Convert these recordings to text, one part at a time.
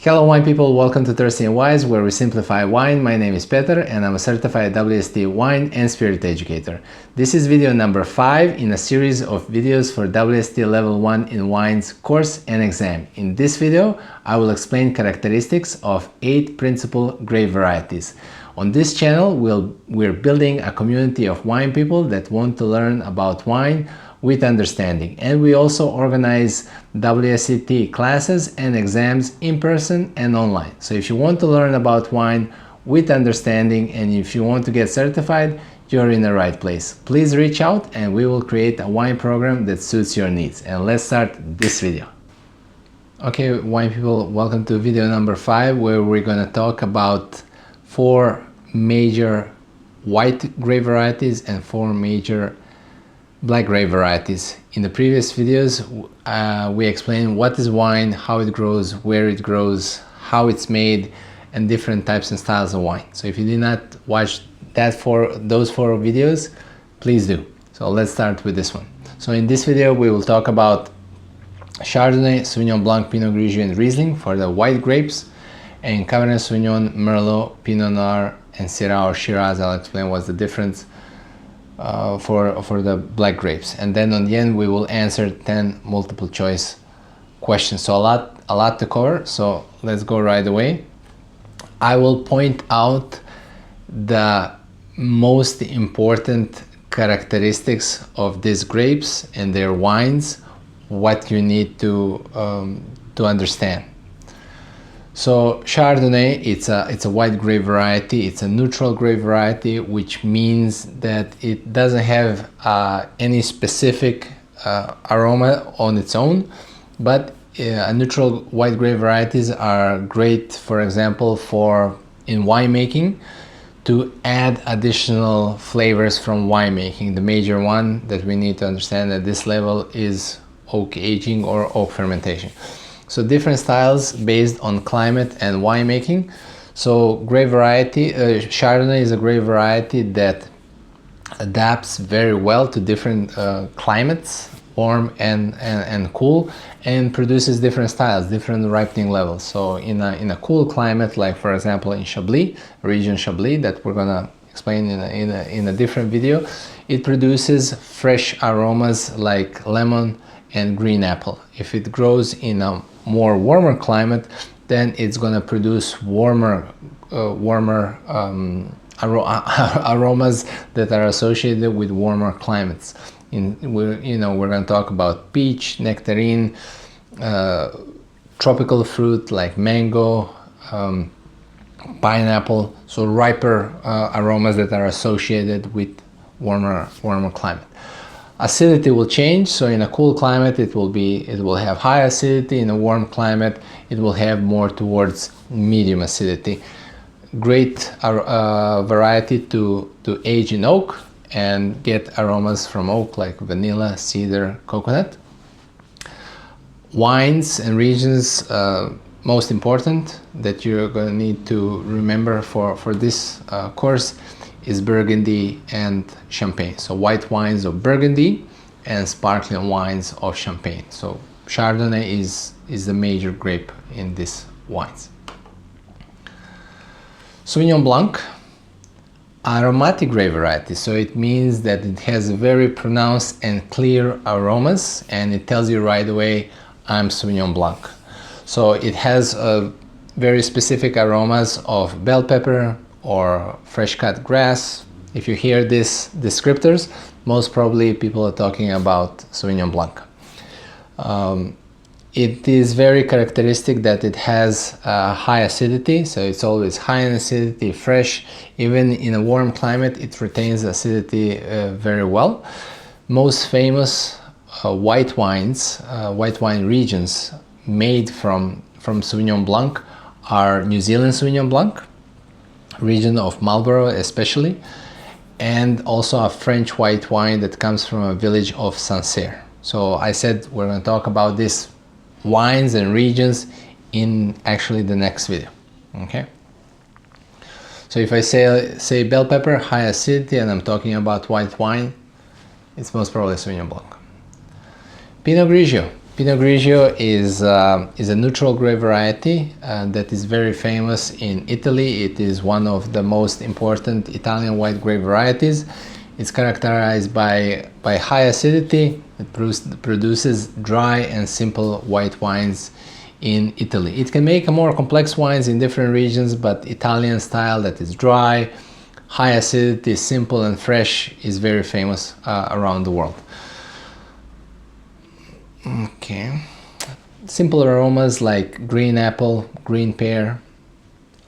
Hello wine people, welcome to Thirsty and Wise, where we simplify wine. My name is Peter and I'm a certified WSET wine and spirit educator. This is video number 5 in a series of videos for WSET Level 1 in Wines course and exam. In this video, I will explain characteristics of 8 principal grape varieties. On this channel, we're building a community of wine people that want to learn about wine with understanding, and we also organize WSET classes and exams in person and online. So if you want to learn about wine with understanding and if you want to get certified, you're in the right place. Please reach out and we will create a wine program that suits your needs. And let's start this video. Okay, wine people, welcome to video number 5, where we're going to talk about 4 major white grape varieties and 4 major black grape varieties. In the previous videos, we explained what is wine, how it grows, where it grows, how it's made, and different types and styles of wine. So if you did not watch those 4 videos, please do. So let's start with this one. So in this video, we will talk about Chardonnay, Sauvignon Blanc, Pinot Grigio, and Riesling for the white grapes, and Cabernet Sauvignon, Merlot, Pinot Noir, and Syrah or Shiraz. I'll explain what's the difference for the black grapes, and then on the end we will answer 10 multiple choice questions. So a lot to cover, so let's go right away. I will point out the most important characteristics of these grapes and their wines, what you need to understand. So Chardonnay, it's a white grape variety. It's a neutral grape variety, which means that it doesn't have any specific aroma on its own, but a neutral white grape varieties are great, for example, in winemaking, to add additional flavors from winemaking. The major one that we need to understand at this level is oak aging or oak fermentation. So different styles based on climate and winemaking. So grape variety, Chardonnay is a grape variety that adapts very well to different climates, warm and cool, and produces different styles, different ripening levels. So in a cool climate, like for example in Chablis, region Chablis, that we're gonna explain in a different video, it produces fresh aromas like lemon and green apple. If it grows in a more warmer climate, then it's going to produce warmer aromas that are associated with warmer climates. We're going to talk about peach, nectarine, tropical fruit like mango, pineapple, so riper aromas that are associated with warmer climate. Acidity will change, so in a cool climate it will have high acidity. In a warm climate it will have more towards medium acidity. Great variety to age in oak and get aromas from oak like vanilla, cedar, coconut. Wines and regions, most important that you're going to need to remember for this course is Burgundy and Champagne. So white wines of Burgundy and sparkling wines of Champagne. So Chardonnay is the major grape in these wines. Sauvignon Blanc, aromatic grape variety. So it means that it has very pronounced and clear aromas, and it tells you right away, I'm Sauvignon Blanc. So it has very specific aromas of bell pepper or fresh cut grass. If you hear these descriptors, most probably people are talking about Sauvignon Blanc. It is very characteristic that it has high acidity, so it's always high in acidity, fresh. Even in a warm climate, it retains acidity very well. Most famous white wine regions made from Sauvignon Blanc are New Zealand Sauvignon Blanc, region of Marlborough especially, and also a French white wine that comes from a village of Sancerre. So I said we're going to talk about these wines and regions in actually the next video. Okay, so if I say bell pepper, high acidity, and I'm talking about white wine, it's most probably Sauvignon Blanc. Pinot Grigio. Pinot Grigio is a neutral grape variety that is very famous in Italy. It is one of the most important Italian white grape varieties. It's characterized by high acidity. It produces dry and simple white wines in Italy. It can make more complex wines in different regions, but Italian style that is dry, high acidity, simple and fresh is very famous around the world. Okay, simple aromas like green apple, green pear,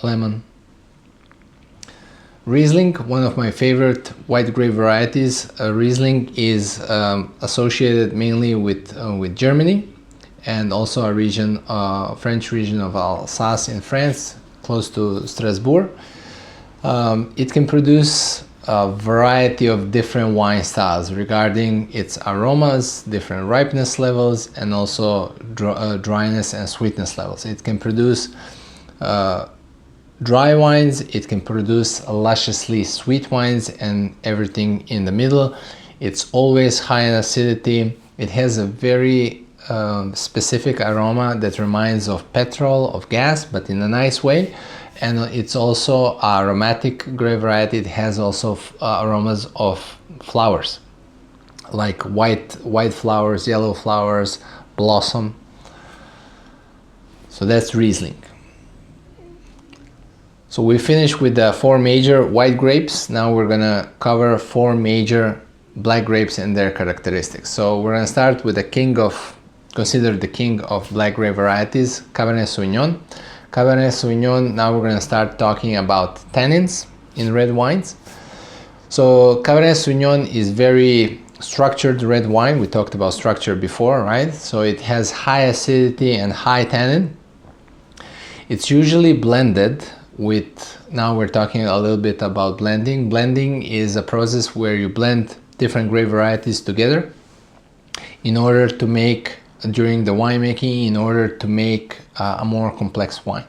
lemon. Riesling, one of my favorite white grape varieties. Riesling is associated mainly with Germany and also a region, French region of Alsace in France, close to Strasbourg. It can produce a variety of different wine styles regarding its aromas, different ripeness levels, and also dryness and sweetness levels. It can produce dry wines, it can produce lusciously sweet wines, and everything in the middle. It's always high in acidity. It has a very specific aroma that reminds of petrol, of gas, but in a nice way. And it's also a aromatic grape variety. It has also aromas of flowers, like white flowers, yellow flowers, blossom. So that's Riesling. So we finished with the 4 major white grapes. Now we're gonna cover 4 major black grapes and their characteristics. So we're gonna start with considered the king of black grape varieties, Cabernet Sauvignon. Cabernet Sauvignon, now we're going to start talking about tannins in red wines. So Cabernet Sauvignon is very structured red wine. We talked about structure before, right? So it has high acidity and high tannin. It's usually blended with, now we're talking a little bit about blending. Blending is a process where you blend different grape varieties together in order to make, during the winemaking, in order to make a more complex wine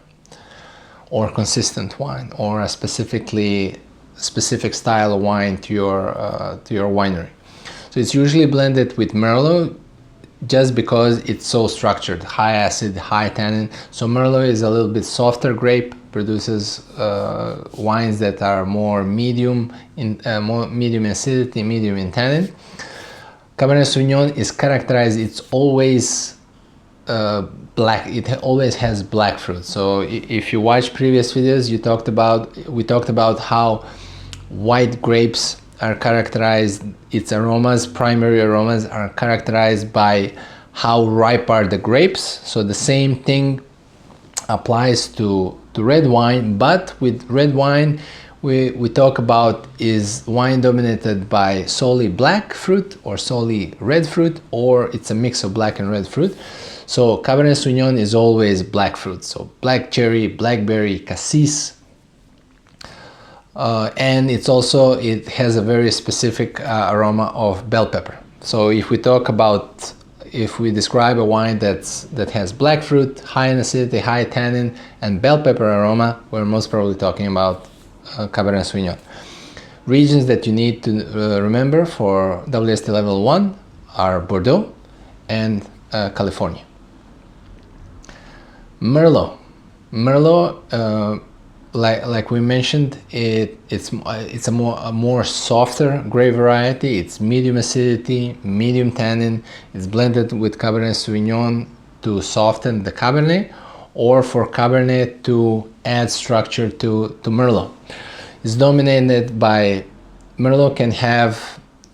or consistent wine or a specific style of wine to your winery. So it's usually blended with Merlot just because it's so structured, high acid, high tannin. So Merlot is a little bit softer grape, produces wines that are more medium in medium acidity, medium in tannin. Cabernet Sauvignon is characterized, it's always black, it always has black fruit. So if you watch previous videos, we talked about how white grapes are characterized, its aromas, primary aromas are characterized by how ripe are the grapes. So the same thing applies to red wine, but with red wine, we talk about is wine dominated by solely black fruit or solely red fruit, or it's a mix of black and red fruit. So Cabernet Sauvignon is always black fruit, so black cherry, blackberry, cassis, and it has a very specific aroma of bell pepper. So if we describe a wine that has black fruit, high in acidity, high tannin, and bell pepper aroma, we're most probably talking about Cabernet Sauvignon. Regions that you need to remember for WSET Level 1 are Bordeaux and California. Merlot, like we mentioned, it's a more softer grape variety. It's medium acidity, medium tannin. It's blended with Cabernet Sauvignon to soften the Cabernet, or for Cabernet to add structure to Merlot. It's dominated by, Merlot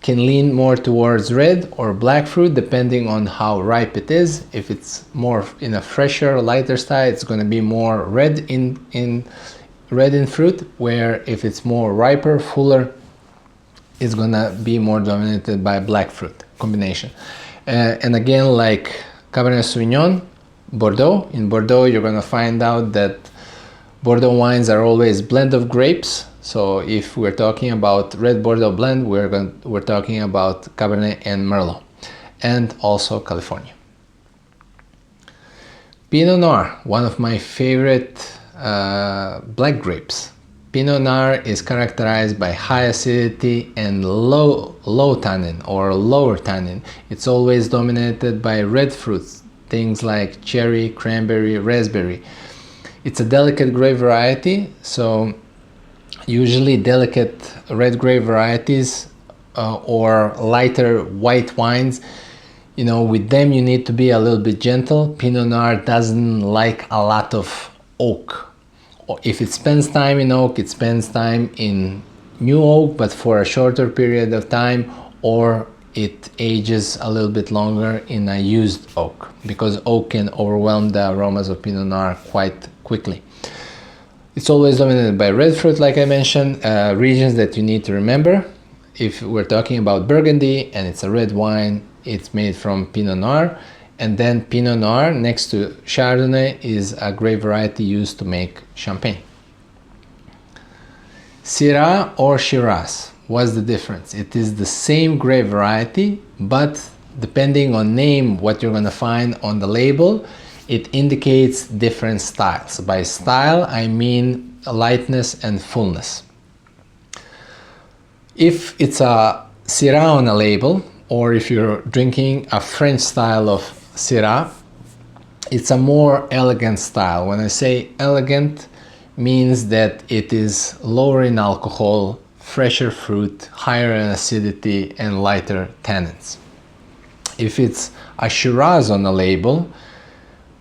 can lean more towards red or black fruit depending on how ripe it is. If it's more in a fresher, lighter style, it's going to be more red in fruit, where if it's more riper, fuller, it's going to be more dominated by black fruit combination. And again, like Cabernet Sauvignon, Bordeaux. In Bordeaux, you're going to find out that Bordeaux wines are always blend of grapes. So if we're talking about red Bordeaux blend, we're talking about Cabernet and Merlot, and also California. Pinot Noir, one of my favorite black grapes. Pinot Noir is characterized by high acidity and low tannin or lower tannin. It's always dominated by red fruits, things like cherry, cranberry, raspberry. It's a delicate grape variety, so usually delicate red grape varieties or lighter white wines, you know, with them you need to be a little bit gentle. Pinot Noir doesn't like a lot of oak. If it spends time in oak, it spends time in new oak, but for a shorter period of time, or it ages a little bit longer in a used oak, because oak can overwhelm the aromas of Pinot Noir quite quickly. It's always dominated by red fruit, like I mentioned. Regions that you need to remember: if we're talking about Burgundy and it's a red wine, it's made from Pinot Noir. And then Pinot Noir next to Chardonnay is a grape variety used to make champagne. Syrah or Shiraz, what's the difference? It is the same grape variety, but depending on name, what you're going to find on the label, it indicates different styles. By style, I mean lightness and fullness. If it's a Syrah on a label, or if you're drinking a French style of Syrah, it's a more elegant style. When I say elegant, means that it is lower in alcohol, fresher fruit, higher in acidity, and lighter tannins. If it's a Shiraz on the label,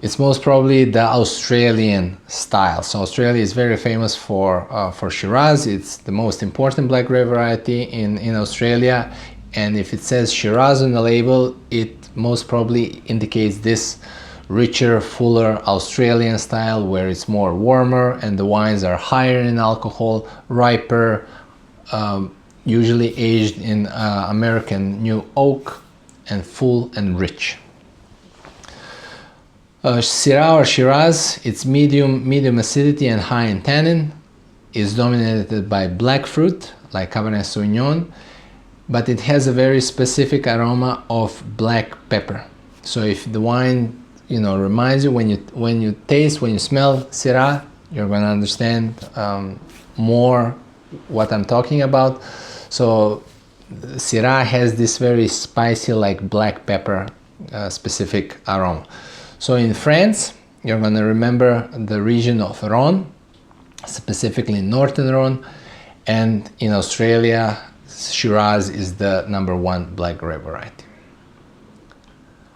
it's most probably the Australian style. So Australia is very famous for Shiraz. It's the most important black grape variety in Australia. And if it says Shiraz on the label, it most probably indicates this richer, fuller Australian style, where it's more warmer and the wines are higher in alcohol, riper, usually aged in American new oak, and full and rich. Syrah or Shiraz, it's medium acidity and high in tannin, is dominated by black fruit like Cabernet Sauvignon, but it has a very specific aroma of black pepper. So if the wine, you know, reminds you, when you smell Syrah, you're going to understand more what I'm talking about. So Syrah has this very spicy, like black pepper specific aroma. So in France, you're going to remember the region of Rhône, specifically Northern Rhône, and in Australia, Shiraz is the #1 black grape variety.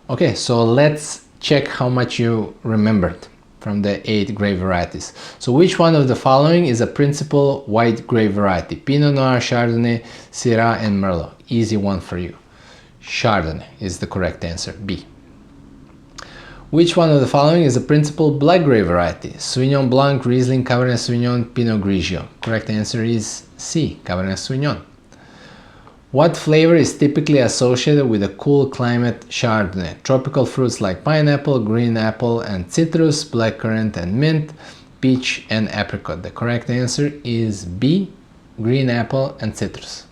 Okay, so let's check how much you remembered from the 8 grape varieties. So which one of the following is a principal white grape variety? Pinot Noir, Chardonnay, Syrah, and Merlot. Easy one for you. Chardonnay is the correct answer, B. Which one of the following is a principal black grape variety? Sauvignon Blanc, Riesling, Cabernet Sauvignon, Pinot Grigio. Correct answer is C, Cabernet Sauvignon. What flavor is typically associated with a cool climate Chardonnay? Tropical fruits like pineapple, green apple and citrus, blackcurrant and mint, peach and apricot. The correct answer is B, green apple and citrus.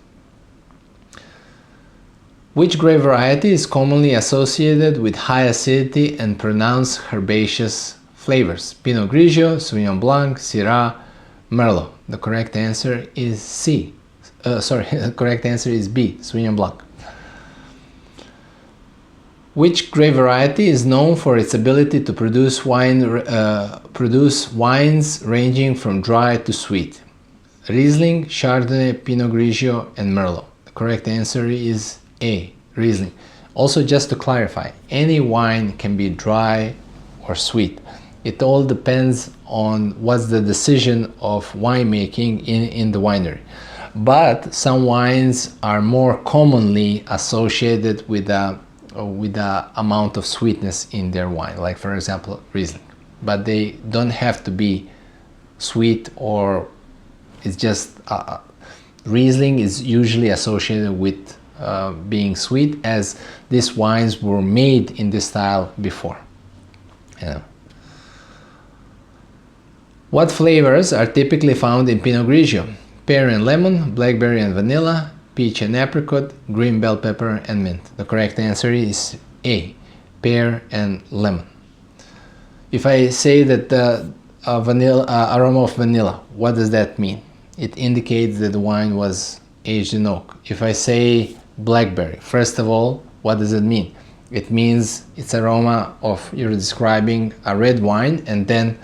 Which grape variety is commonly associated with high acidity and pronounced herbaceous flavors? Pinot Grigio, Sauvignon Blanc, Syrah, Merlot. The correct answer is C. The correct answer is B, Sauvignon Blanc. Which grape variety is known for its ability to produce wines ranging from dry to sweet? Riesling, Chardonnay, Pinot Grigio, and Merlot. The correct answer is A, Riesling. Also, just to clarify, any wine can be dry or sweet. It all depends on what's the decision of winemaking in the winery. But some wines are more commonly associated with the amount of sweetness in their wine, like for example Riesling. But they don't have to be sweet, or it's just Riesling is usually associated with being sweet, as these wines were made in this style before. What flavors are typically found in Pinot Grigio? Pear and lemon, blackberry and vanilla, peach and apricot, green bell pepper and mint. The correct answer is A, pear and lemon. If I say that the aroma of vanilla, what does that mean? It indicates that the wine was aged in oak. If I say blackberry, first of all, what does it mean? it means its aroma of, you're describing a red wine. And then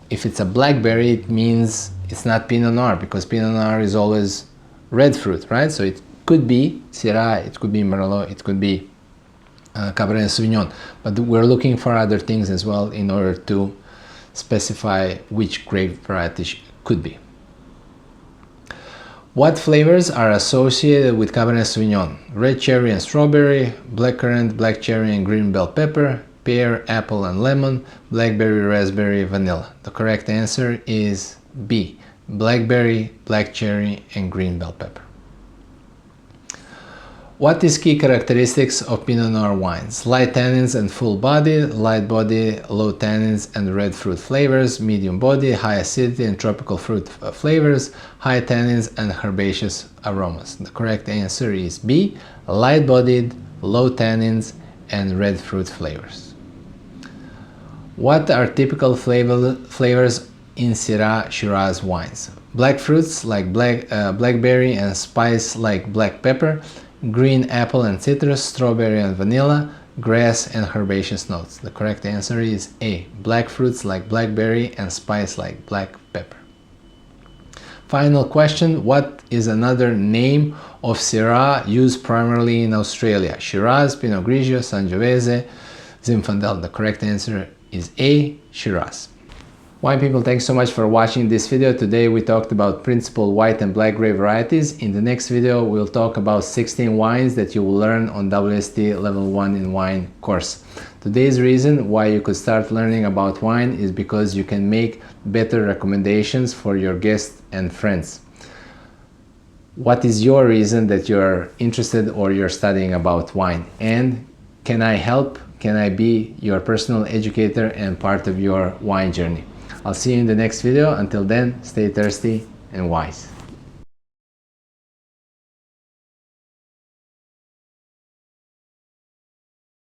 if it's a blackberry, it means it's not Pinot Noir, because Pinot Noir is always red fruit, right? So it could be Syrah, it could be Merlot, it could be Cabernet Sauvignon, but we're looking for other things as well in order to specify which grape variety could be. What flavors are associated with Cabernet Sauvignon? Red cherry and strawberry, blackcurrant, black cherry and green bell pepper, pear, apple and lemon, blackberry, raspberry, vanilla. The correct answer is B, blackberry, black cherry and green bell pepper. What is key characteristics of Pinot Noir wines? Light tannins and full body, light body, low tannins and red fruit flavors, medium body, high acidity and tropical fruit flavors, high tannins and herbaceous aromas. The correct answer is B, light bodied, low tannins and red fruit flavors. What are typical flavors in Syrah Shiraz wines? Black fruits like blackberry and spice like black pepper, green apple and citrus, strawberry and vanilla, grass and herbaceous notes. The correct answer is A, black fruits like blackberry and spice like black pepper. Final question, what is another name of Syrah used primarily in Australia? Shiraz, Pinot Grigio, Sangiovese, Zinfandel. The correct answer is A, Shiraz. Wine people, thanks so much for watching this video. Today we talked about principal white and black grape varieties. In the next video we'll talk about 16 wines that you will learn on WSET Level 1 in Wine course. Today's reason why you could start learning about wine is because you can make better recommendations for your guests and friends. What is your reason that you're interested or you're studying about wine? And can I help? Can I be your personal educator and part of your wine journey? I'll see you in the next video. Until then, stay thirsty and wise.